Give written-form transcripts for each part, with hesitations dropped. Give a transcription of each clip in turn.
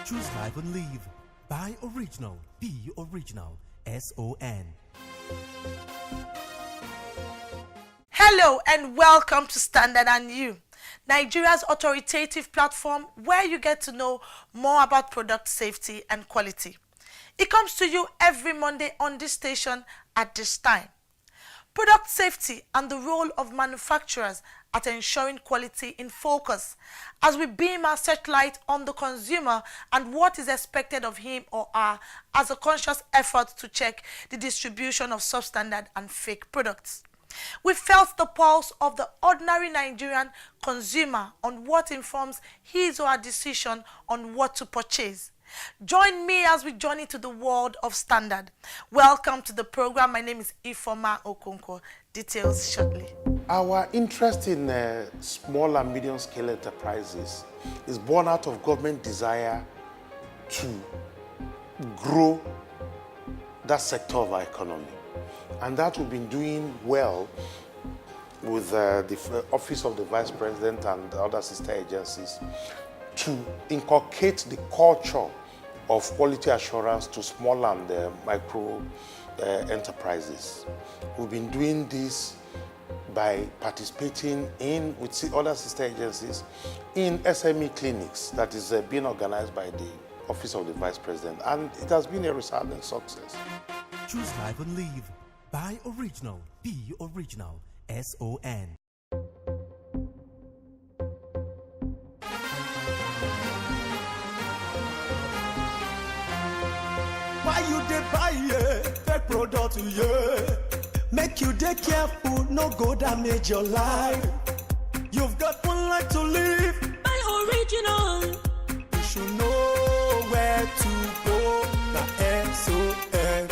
Choose live and leave. Buy original. Be original. SON. Hello and welcome to Standardandyou, Nigeria's authoritative platform where you get to know more about product safety and quality. It comes to you every Monday on this station at this time. Product safety and the role of manufacturers at ensuring quality in focus as we beam our searchlight on the consumer and what is expected of him or her as a conscious effort to check the distribution of substandard and fake products. We felt the pulse of the ordinary Nigerian consumer on what informs his or her decision on what to purchase. Join me as we journey to the world of standard. Welcome to the program. My name is Ifoma Okonkwo. Details shortly. Our interest in small and medium scale enterprises is born out of government desire to grow that sector of our economy. And that we've been doing well with the Office of the Vice President and other sister agencies to inculcate the culture of quality assurance to small and micro enterprises. We've been doing this by participating with other sister agencies in SME clinics that is being organized by the Office of the Vice President, and it has been a resounding success. Choose live and leave. Buy original. Be original. SON. Why you dey buy fake product, Make you dey careful, no go damage your life. You've got one life to live. Buy original. You should know where to go. The SON.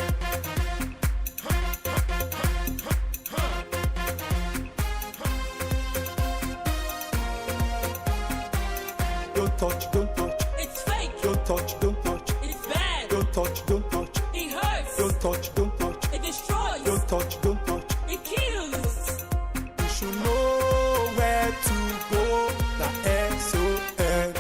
Don't touch, don't touch. It's fake. Don't touch, don't touch. It's bad. Don't touch, don't touch. It hurts. Don't touch, don't touch. It destroys. Don't touch, don't touch. It kills. You should know where to go. The SON.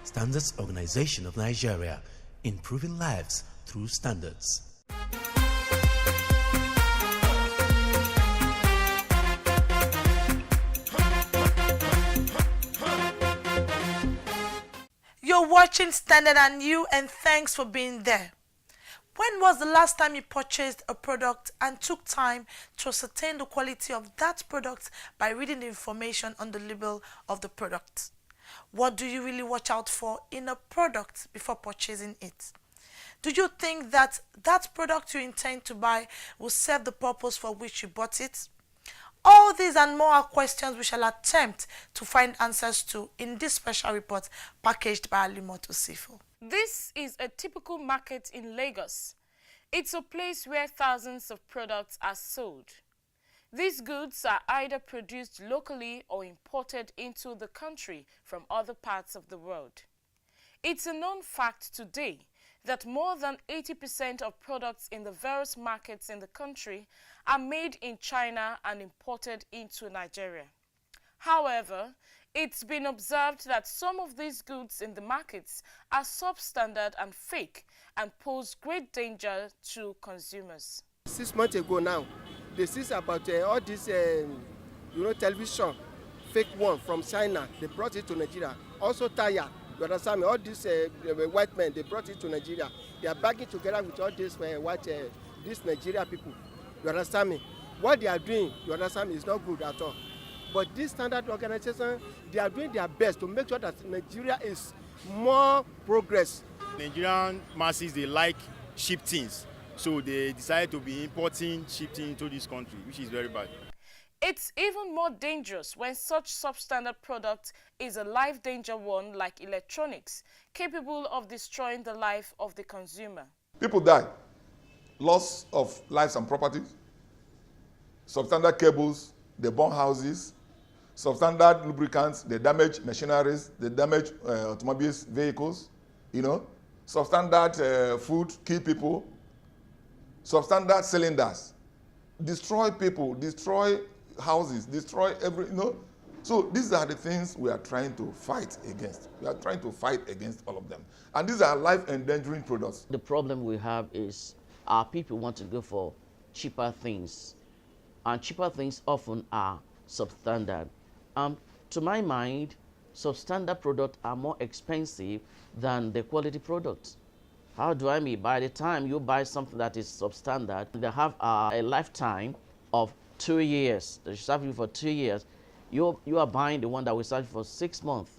Standards Organization of Nigeria. Improving lives through standards. You're watching Standardandyou and thanks for being there. When was the last time you purchased a product and took time to ascertain the quality of that product by reading the information on the label of the product? What do you really watch out for in a product before purchasing it? Do you think that that product you intend to buy will serve the purpose for which you bought it? All these and more are questions we shall attempt to find answers to in this special report packaged by Alimoto Sifo. This is a typical market in Lagos. It's a place where thousands of products are sold. These goods are either produced locally or imported into the country from other parts of the world. It's a known fact today that more than 80% of products in the various markets in the country are made in China and imported into Nigeria. However, it's been observed that some of these goods in the markets are substandard and fake and pose great danger to consumers. 6 months ago now, they see about all this, television, fake one from China. They brought it to Nigeria. Also tire, you understand me? All these white men, they brought it to Nigeria. They are bagging together with all these these Nigeria people. You understand me? What they are doing, you understand me, is not good at all. But this standard organization, they are doing their best to make sure that Nigeria is more progress. Nigerian masses, they like cheap things. So they decided to be importing cheap things into this country, which is very bad. It's even more dangerous when such substandard product is a life danger one like electronics, capable of destroying the life of the consumer. People die. Loss of lives and properties. Substandard cables, they burn houses. Substandard lubricants, they damage machineries, they damage automobiles, vehicles. Substandard food, kill people. Substandard cylinders, destroy people, destroy houses, destroy every, So these are the things we are trying to fight against. We are trying to fight against all of them. And these are life-endangering products. The problem we have is our people want to go for cheaper things. And cheaper things often are substandard. To my mind, substandard products are more expensive than the quality products. How do I mean? By the time you buy something that is substandard, they have a lifetime of 2 years. They serve you for 2 years. You are buying the one that will serve you for 6 months.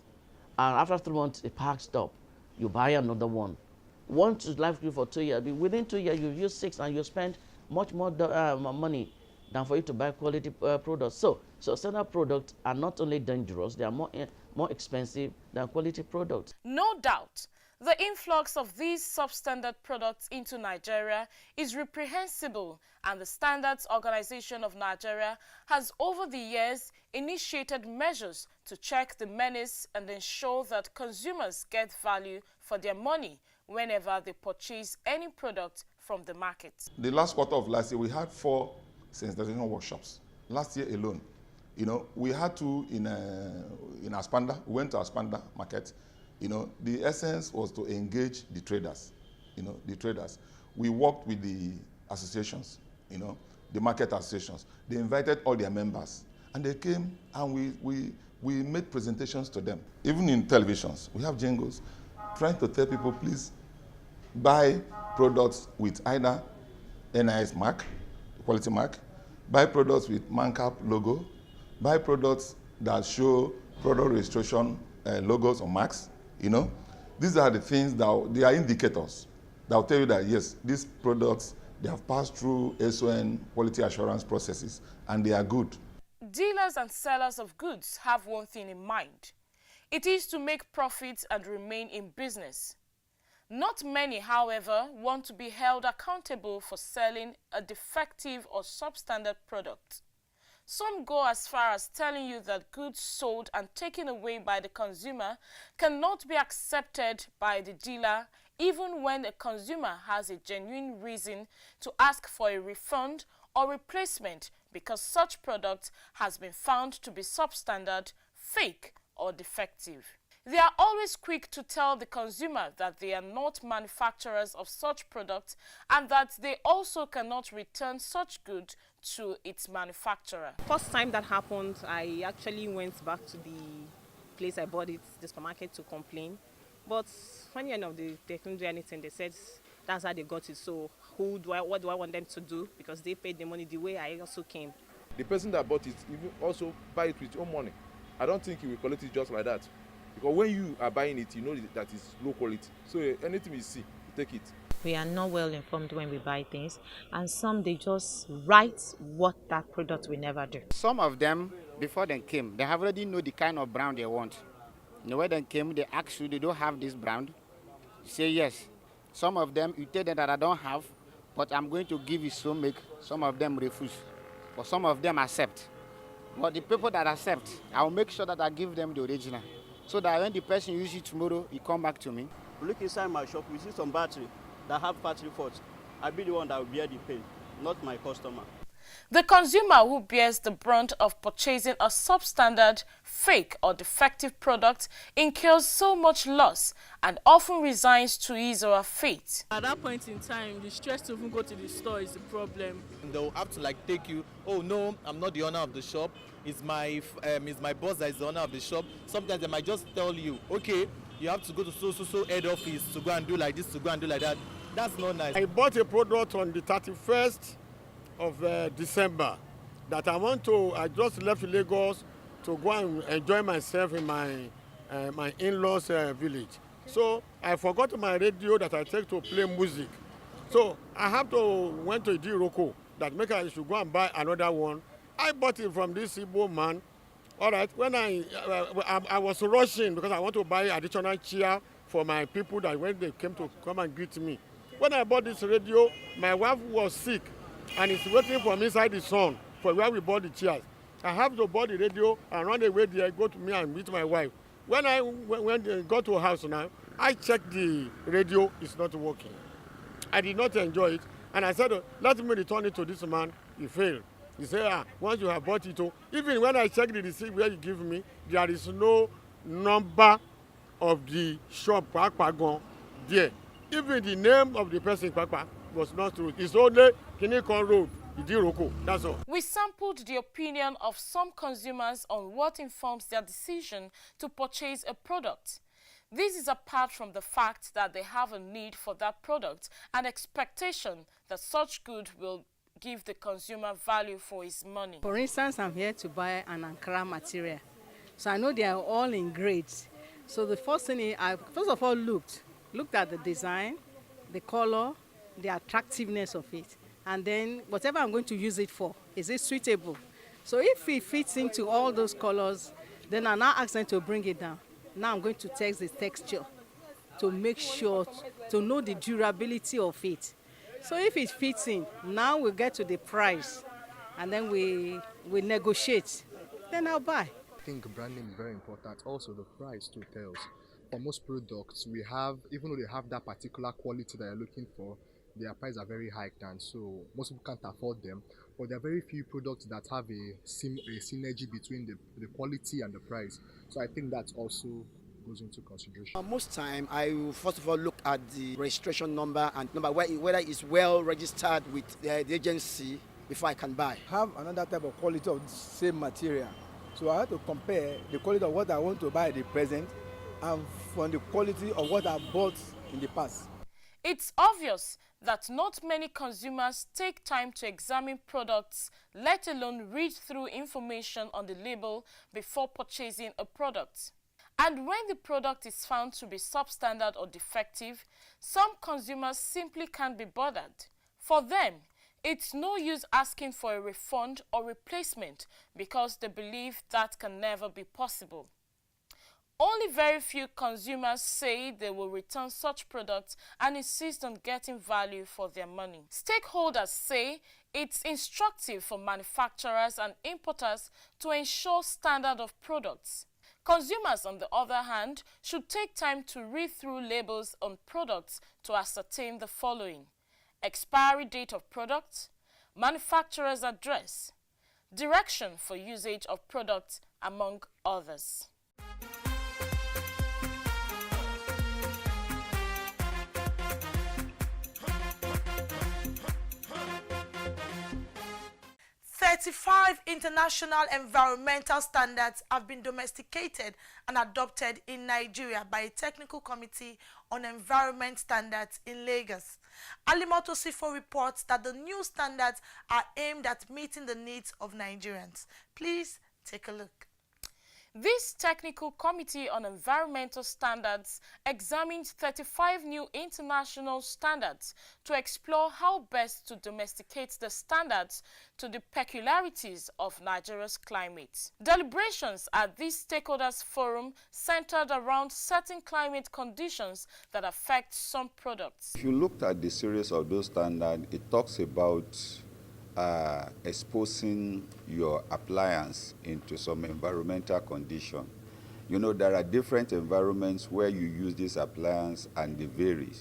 And after 3 months, it packs up. You buy another one. One to last you for 2 years. Within 2 years, you use 6 and you spend much more money than for you to buy quality products. So substandard products are not only dangerous, they are more expensive than quality products. No doubt, the influx of these substandard products into Nigeria is reprehensible, and the Standards Organization of Nigeria has over the years initiated measures to check the menace and ensure that consumers get value for their money whenever they purchase any product from the market. The last quarter of last year, we had 4 sensitization workshops. Last year alone, we had 2 in Aspanda. We went to Aspanda market. The essence was to engage the traders, the traders. We worked with the associations, the market associations. They invited all their members, and they came and we made presentations to them. Even in televisions, we have jingles trying to tell people, please buy products with either NIS mark, quality mark, buy products with MANCAP logo, buy products that show product registration logos or marks. These are the things that they are indicators that will tell you that yes, these products, they have passed through SON quality assurance processes and they are good. Dealers and sellers of goods have one thing in mind. It is to make profits and remain in business. Not many, however, want to be held accountable for selling a defective or substandard product. Some go as far as telling you that goods sold and taken away by the consumer cannot be accepted by the dealer, even when the consumer has a genuine reason to ask for a refund or replacement because such product has been found to be substandard, fake, or defective. They are always quick to tell the consumer that they are not manufacturers of such products and that they also cannot return such goods to its manufacturer. First time that happened, I actually went back to the place I bought it, the supermarket, to complain. But funny enough, they couldn't do anything. They said that's how they got it. So what do I want them to do? Because they paid the money the way I also came. The person that bought it even also buy it with your own money. I don't think he will collect it just like that. Because when you are buying it, you know that it's low quality. So anything you see, you take it. We are not well informed when we buy things, and some they just write what that product will never do. Some of them, before they came, they have already know the kind of brand they want. When they came, they ask you, they don't have this brand. You say yes. Some of them, you tell them that I don't have, but I'm going to give you so make. Some of them refuse, but some of them accept. But the people that accept, I'll make sure that I give them the original. So that when the person uses it tomorrow, he come back to me. Look inside my shop, we see some battery that have factory faults. I'll be the one that will bear the pain, not my customer. The consumer who bears the brunt of purchasing a substandard, fake or defective product incurs so much loss and often resigns to his or her fate. At that point in time, the stress to even go to the store is the problem. They'll have to take you, oh no, I'm not the owner of the shop. It's my boss that is the owner of the shop. Sometimes they might just tell you, okay, you have to go to so head office to go and do like this, to go and do like that. That's not nice. I bought a product on the 31st of December that I just left Lagos to go and enjoy myself in my in-laws village. So I forgot my radio that I take to play music. So I went to Idiroko that make I should go and buy another one. I bought it from this Igbo man. All right, when I was rushing because I want to buy additional chair for my people that when they came to come and greet me. When I bought this radio, my wife was sick and it's waiting for me inside the sun for where we bought the chairs. I have to buy the radio and run away there, go to me and meet my wife. When I got to a house now, I checked the radio, it's not working. I did not enjoy it and I said, let me return it to this man, he failed. You say, once you have bought it, even when I check the receipt where you give me, there is no number of the shop Pakpagon there. Even the name of the person Pakpa was not true. It's only Kinikon Road, Idiroko. That's all. We sampled the opinion of some consumers on what informs their decision to purchase a product. This is apart from the fact that they have a need for that product and expectation that such good will give the consumer value for his money. For instance, I'm here to buy an Ankara material. So I know they are all in grades. So the first thing I first of all looked at the design, the color, the attractiveness of it. And then whatever I'm going to use it for, is it suitable? So if it fits into all those colors, then I now ask them to bring it down. Now I'm going to test the texture to make sure, to know the durability of it. So if it fits in, now we get to the price and then we negotiate. Then I'll buy. I think branding is very important. Also the price too tells. For most products we have, even though they have that particular quality that you're looking for, their prices are very high, and so most people can't afford them. But there are very few products that have a synergy between the quality and the price. So I think that also goes into consideration. Most time, I will first of all look at the registration number and number whether it's well registered with the agency before I can buy. Have another type of quality of the same material. So I have to compare the quality of what I want to buy at the present and from the quality of what I bought in the past. It's obvious that not many consumers take time to examine products, let alone read through information on the label before purchasing a product. And when the product is found to be substandard or defective, some consumers simply can't be bothered. For them, it's no use asking for a refund or replacement because they believe that can never be possible. Only very few consumers say they will return such products and insist on getting value for their money. Stakeholders say it's instructive for manufacturers and importers to ensure standard of products. Consumers, on the other hand, should take time to read through labels on products to ascertain the following: expiry date of product, manufacturer's address, direction for usage of products, among others. "35 international environmental standards have been domesticated and adopted in Nigeria by a technical committee on environment standards in Lagos." Alimoto Sifo reports that the new standards are aimed at meeting the needs of Nigerians. Please take a look. This technical committee on environmental standards examined 35 new international standards to explore how best to domesticate the standards to the peculiarities of Nigeria's climate. Deliberations at this stakeholders forum centered around certain climate conditions that affect some products. If you looked at the series of those standards, it talks about exposing your appliance into some environmental condition. You know, there are different environments where you use this appliance and they vary.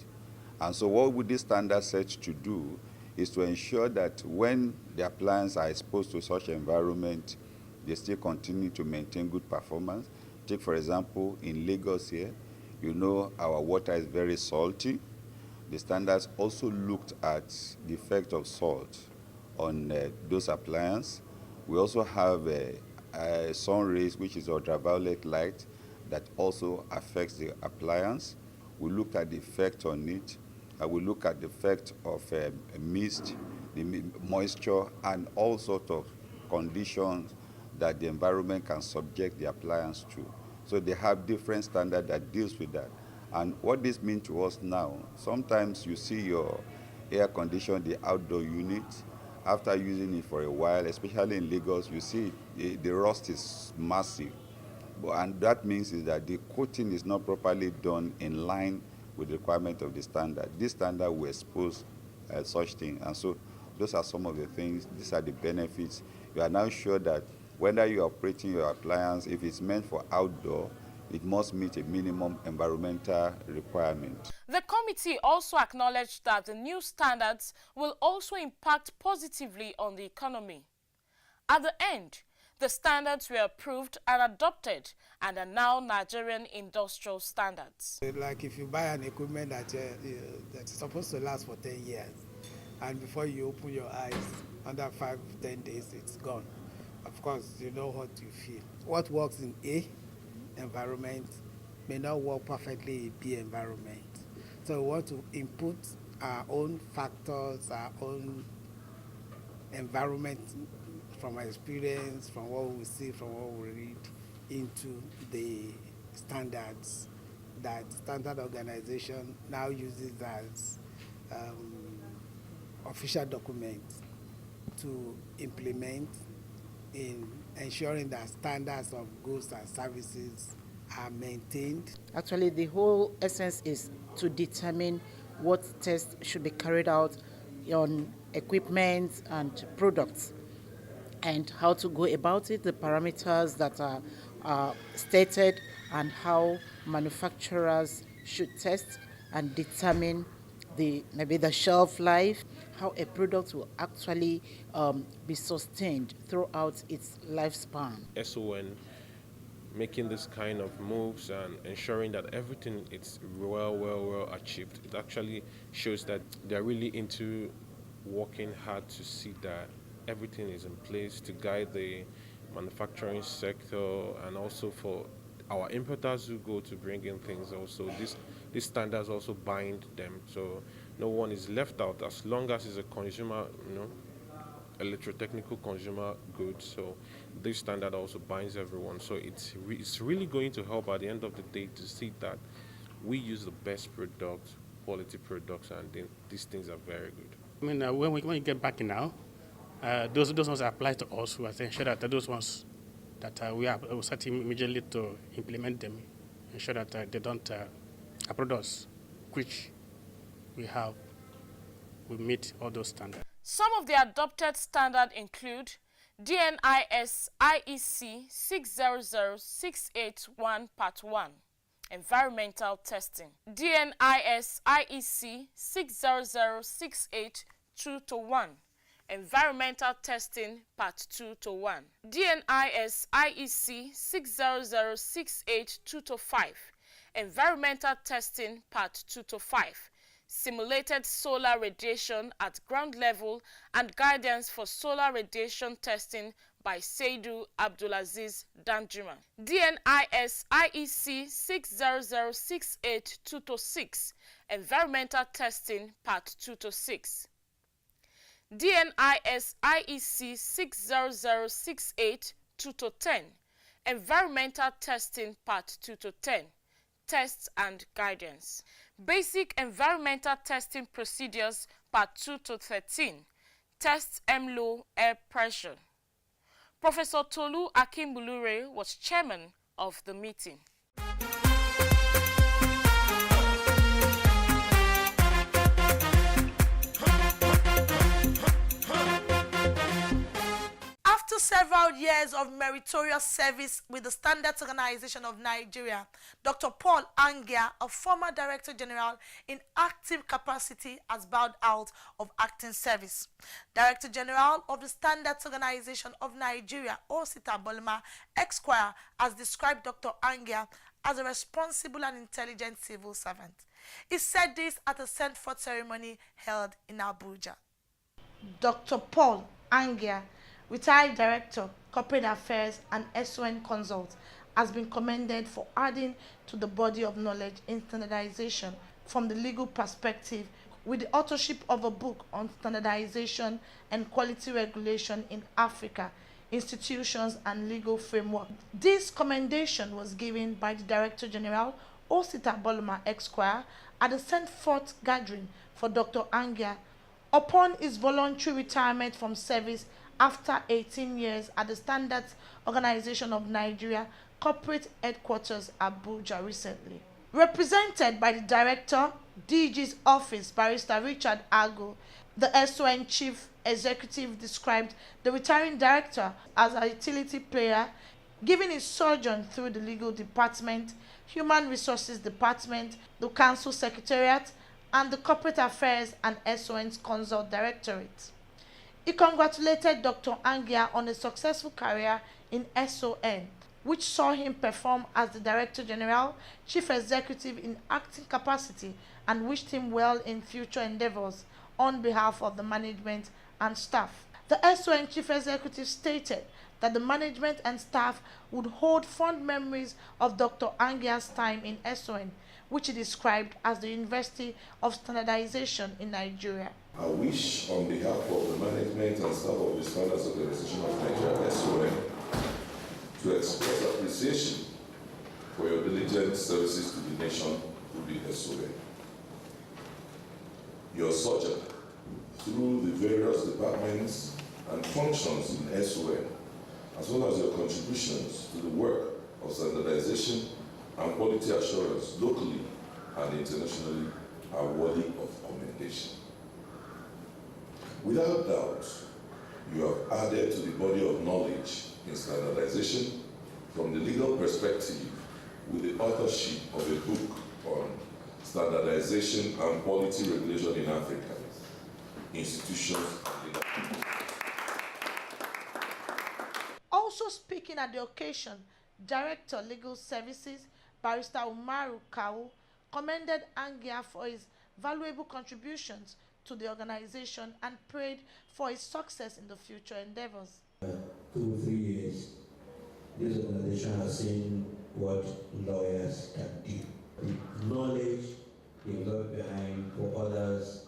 And so what would this standard set to do is to ensure that when the appliances are exposed to such environment, they still continue to maintain good performance. Take, for example, in Lagos here, you know our water is very salty. The standards also looked at the effect of salt on those appliances. We also have sun rays, which is ultraviolet light, that also affects the appliance. We look at the effect on it. We look at the effect of mist, the moisture, and all sorts of conditions that the environment can subject the appliance to. So they have different standards that deals with that. And what this means to us now, sometimes you see your air condition, the outdoor unit, after using it for a while, especially in Lagos, you see the rust is massive. And that means is that the coating is not properly done in line with the requirement of the standard. This standard will expose such things. And so those are some of the things, these are the benefits. You are now sure that whether you are operating your appliance, if it's meant for outdoor, it must meet a minimum environmental requirement. The committee also acknowledged that the new standards will also impact positively on the economy. At the end, the standards were approved and adopted and are now Nigerian industrial standards. Like if you buy an equipment that's supposed to last for 10 years, and before you open your eyes, under 5-10 days, it's gone. Of course, you know what you feel. What works in A environment may not work perfectly in B environment. So we want to input our own factors, our own environment, from our experience, from what we see, from what we read, into the standards that Standard Organization now uses as official documents to implement in ensuring that standards of goods and services are maintained. Actually, the whole essence is to determine what tests should be carried out on equipment and products, and how to go about it, the parameters that are stated, and how manufacturers should test and determine maybe the shelf life, how a product will actually be sustained throughout its lifespan. SON making this kind of moves and ensuring that everything is well achieved. It actually shows that they're really into working hard to see that everything is in place to guide the manufacturing sector, and also for our importers who go to bring in things also. These standards also bind them, so no one is left out as long as it's a consumer, electrotechnical consumer goods. So this standard also binds everyone. So it's really going to help at the end of the day to see that we use the best products, quality products, and then these things are very good. I mean, when we get back in now, those ones apply to us. We have to ensure that those ones that we start immediately to implement them, ensure that they don't approach us, which we meet all those standards. Some of the adopted standards include DNIS IEC 600681 Part 1, Environmental Testing, DNIS IEC 60068-2-1, Environmental Testing Part 2-1, DNIS IEC 60068-2-5, Environmental Testing Part 2-5, Simulated Solar Radiation at Ground Level and Guidance for Solar Radiation Testing by Seidu Abdulaziz Danjuma, DNIS IEC 60068-2-6, Environmental Testing Part 2-6, DNIS IEC 60068-2-10, Environmental Testing Part 2-10, Tests and Guidance, Basic Environmental Testing Procedures Part 2-13, Test MLO Air Pressure. Professor Tolu Akimbulure was chairman of the meeting. After several years of meritorious service with the Standards Organization of Nigeria, Dr. Paul Angia, a former Director General in active capacity, has bowed out of acting service. Director General of the Standards Organization of Nigeria, Osita Bolma, Esquire, has described Dr. Angia as a responsible and intelligent civil servant. He said this at a sent-forth ceremony held in Abuja. Dr. Paul Angia, retired Director, Corporate Affairs and SON Consult, has been commended for adding to the body of knowledge in standardization from the legal perspective with the authorship of a book on standardization and quality regulation in Africa, institutions and legal framework. This commendation was given by the Director General, Osita Bolma Esquire, at the sent-forth gathering for Dr. Angia upon his voluntary retirement from service after 18 years at the Standards Organization of Nigeria Corporate Headquarters, Abuja recently. Represented by the Director, DG's Office, Barrister Richard Ago, the SON Chief Executive described the retiring Director as a utility player, giving his sojourn through the Legal Department, Human Resources Department, the Council Secretariat, and the Corporate Affairs and SON's Consult Directorate. He congratulated Dr. Angia on a successful career in SON, which saw him perform as the Director General, Chief Executive in acting capacity, and wished him well in future endeavors on behalf of the management and staff. The SON Chief Executive stated that the management and staff would hold fond memories of Dr. Angia's time in SON, which he described as the University of Standardization in Nigeria. I wish, on behalf of the management and staff of the Standards Organization of Nigeria, SON, to express appreciation for your diligent services to the nation through the SON. Your sojourn through the various departments and functions in SON, as well as your contributions to the work of standardization and quality assurance locally and internationally, are worthy of commendation. Without doubt, you have added to the body of knowledge in standardization from the legal perspective with the authorship of a book on standardization and quality regulation in Africa, institutions and legal. Also speaking at the occasion, Director Legal Services, Barrister Umaru Kau, commended Angia for his valuable contributions to the organization and prayed for his success in the future endeavors. 2 3 years, this organization has seen what lawyers can do. The knowledge they left behind for others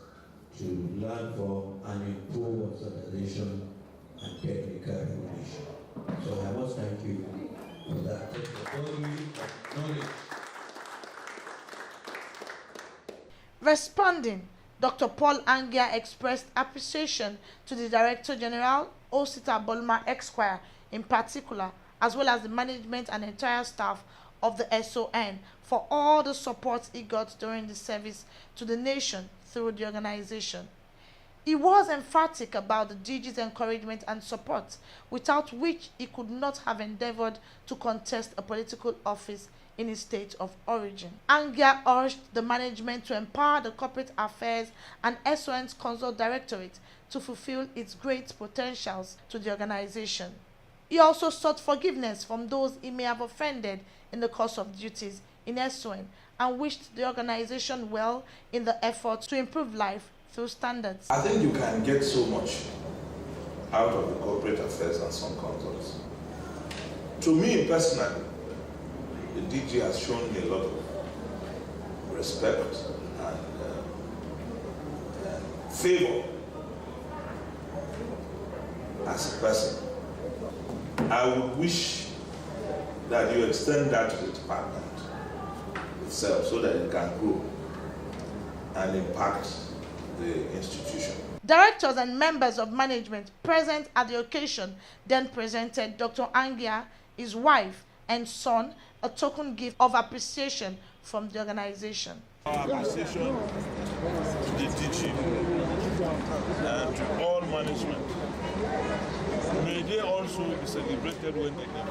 to learn from and improve on standardization and technical regulation. So I must thank you for that. Responding, Dr. Paul Angia expressed appreciation to the Director General, Osita Bolma Esquire in particular, as well as the management and entire staff of the SON for all the support he got during the service to the nation through the organization. He was emphatic about the DG's encouragement and support, without which he could not have endeavored to contest a political office in his state of origin. Angia urged the management to empower the Corporate Affairs and SON's Consult Directorate to fulfill its great potentials to the organization. He also sought forgiveness from those he may have offended in the course of duties in SON and wished the organization well in the effort to improve life through standards. I think you can get so much out of the corporate affairs and some consults. To me personally, the DG has shown me a lot of respect and favor as a person. I would wish that you extend that to the department itself so that it can grow and impact the institution. Directors and members of management present at the occasion then presented Dr. Angia, his wife, and son a token gift of appreciation from the organization. Our appreciation to the DG and to all management. May they also be celebrated when they come.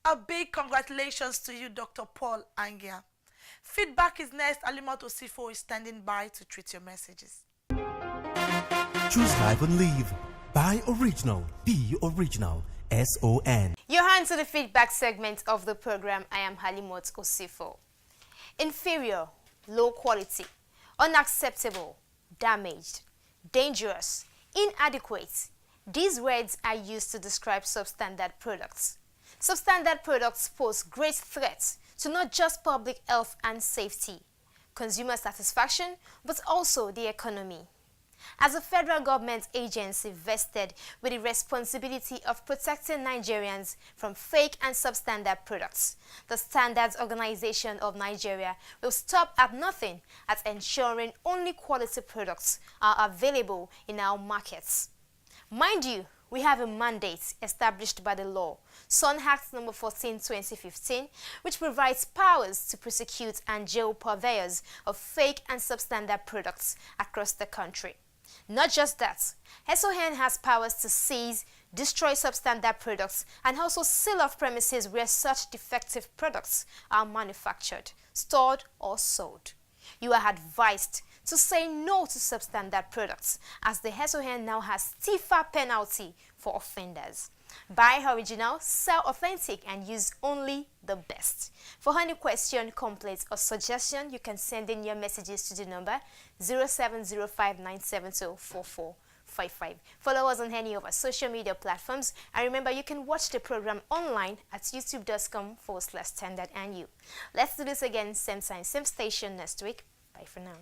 A big congratulations to you, Dr. Paul Angia. Feedback is next. Alimot Osifo is standing by to treat your messages. Choose live and live. Buy original. Be original. SON. You're on to the feedback segment of the program. I am Halimot Osifo. Inferior, low quality, unacceptable, damaged, dangerous, inadequate. These words are used to describe substandard products. Substandard products pose great threats to not just public health and safety, consumer satisfaction, but also the economy. As a federal government agency vested with the responsibility of protecting Nigerians from fake and substandard products, the Standards Organization of Nigeria will stop at nothing at ensuring only quality products are available in our markets. Mind you, we have a mandate established by the law, SON Act No. 14/2015, which provides powers to prosecute and jail purveyors of fake and substandard products across the country. Not just that, SON has powers to seize, destroy substandard products, and also seal off premises where such defective products are manufactured, stored, or sold. You are advised to say no to substandard products, as the SON now has stiffer penalty for offenders. Buy original, sell authentic, and use only the best. For any question, complaints, or suggestion, you can send in your messages to the number 0705972445. Follow us on any of our social media platforms, and remember, you can watch the program online at youtube.com/standardandyou. Let's do this again, same time, same station next week. Bye for now.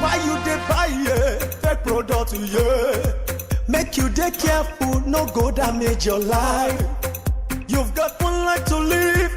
Why you dey buy fake product, Make you dey careful, no go damage your life. You've got one life to live.